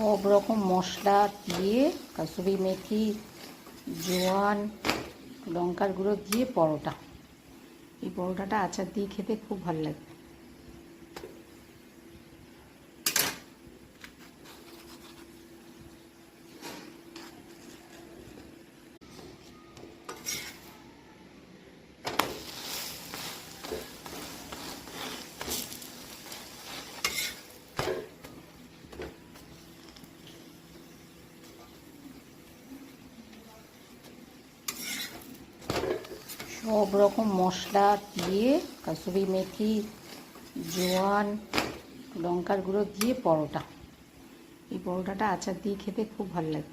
সব রকম মশলা দিয়ে কাসুরি মেথি, জোয়ান, লঙ্কার গুঁড়ো দিয়ে পরোটা। এই পরোটাটা আচার দিয়ে খেতে খুব ভালো লাগে। সব রকম মশলা দিয়ে কাসুরি মেথি, জোয়ান, লঙ্কার গুঁড়ো দিয়ে পরোটা। এই পরোটাটা আচার দিয়ে খেতে খুব ভালো লাগে।